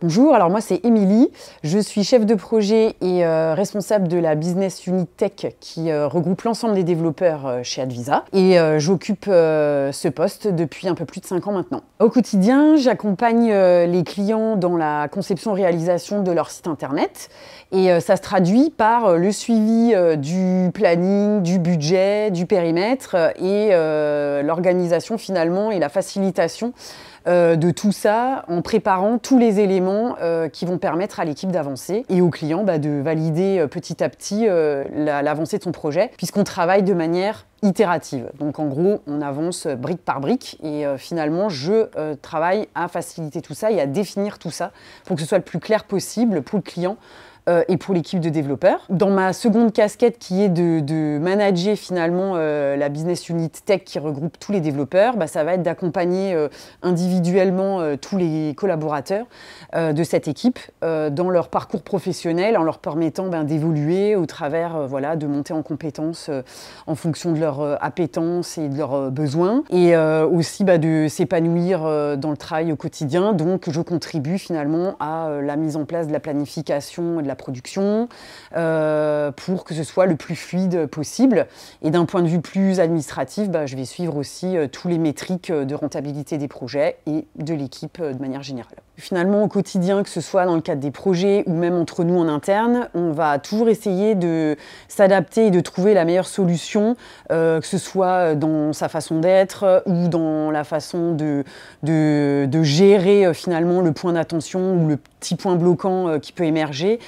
Bonjour, alors moi c'est Émilie, je suis chef de projet et responsable de la business unit tech qui regroupe l'ensemble des développeurs chez Advisa et j'occupe ce poste depuis un peu plus de 5 ans maintenant. Au quotidien, j'accompagne les clients dans la conception-réalisation de leur site internet et ça se traduit par le suivi du planning, du budget, du périmètre et l'organisation finalement et la facilitation de tout ça en préparant tous les éléments qui vont permettre à l'équipe d'avancer et au client de valider petit à petit l'avancée de son projet puisqu'on travaille de manière itérative. Donc en gros, on avance brique par brique et finalement, je travaille à faciliter tout ça et à définir tout ça pour que ce soit le plus clair possible pour le client et pour l'équipe de développeurs. Dans ma seconde casquette qui est de manager finalement la business unit tech qui regroupe tous les développeurs, ça va être d'accompagner individuellement tous les collaborateurs de cette équipe dans leur parcours professionnel en leur permettant d'évoluer au travers de monter en compétences en fonction de leurs appétences et de leurs besoins et aussi de s'épanouir dans le travail au quotidien. Donc je contribue finalement à la mise en place de la planification et de la production pour que ce soit le plus fluide possible. Et d'un point de vue plus administratif, je vais suivre aussi tous les métriques de rentabilité des projets et de l'équipe de manière générale. Finalement, au quotidien, que ce soit dans le cadre des projets ou même entre nous en interne, on va toujours essayer de s'adapter et de trouver la meilleure solution, que ce soit dans sa façon d'être ou dans la façon de gérer finalement le point d'attention ou le petit point bloquant qui peut émerger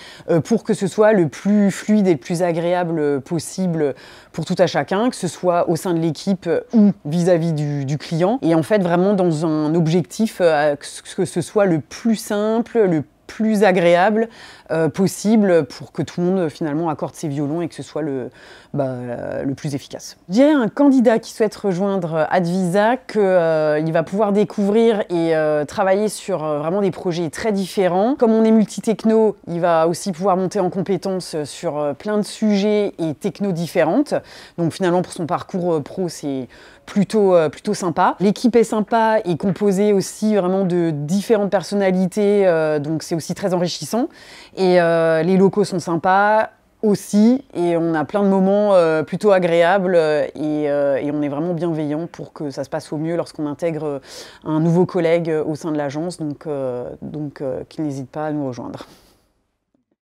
pour que ce soit le plus fluide et le plus agréable possible pour tout à chacun, que ce soit au sein de l'équipe ou vis-à-vis du client. Et en fait, vraiment dans un objectif que ce soit le plus simple, le plus agréable possible pour que tout le monde finalement accorde ses violons et que ce soit le plus efficace. Je dirais un candidat qui souhaite rejoindre Advisa qu'il va pouvoir découvrir et travailler sur vraiment des projets très différents. Comme on est multi-techno, il va aussi pouvoir monter en compétences sur plein de sujets et techno différentes. Donc finalement pour son parcours pro c'est plutôt sympa. L'équipe est sympa et composée aussi vraiment de différentes personnalités, donc c'est aussi très enrichissant. Et les locaux sont sympas aussi et on a plein de moments plutôt agréables et on est vraiment bienveillant pour que ça se passe au mieux lorsqu'on intègre un nouveau collègue au sein de l'agence, donc qu'il n'hésite pas à nous rejoindre.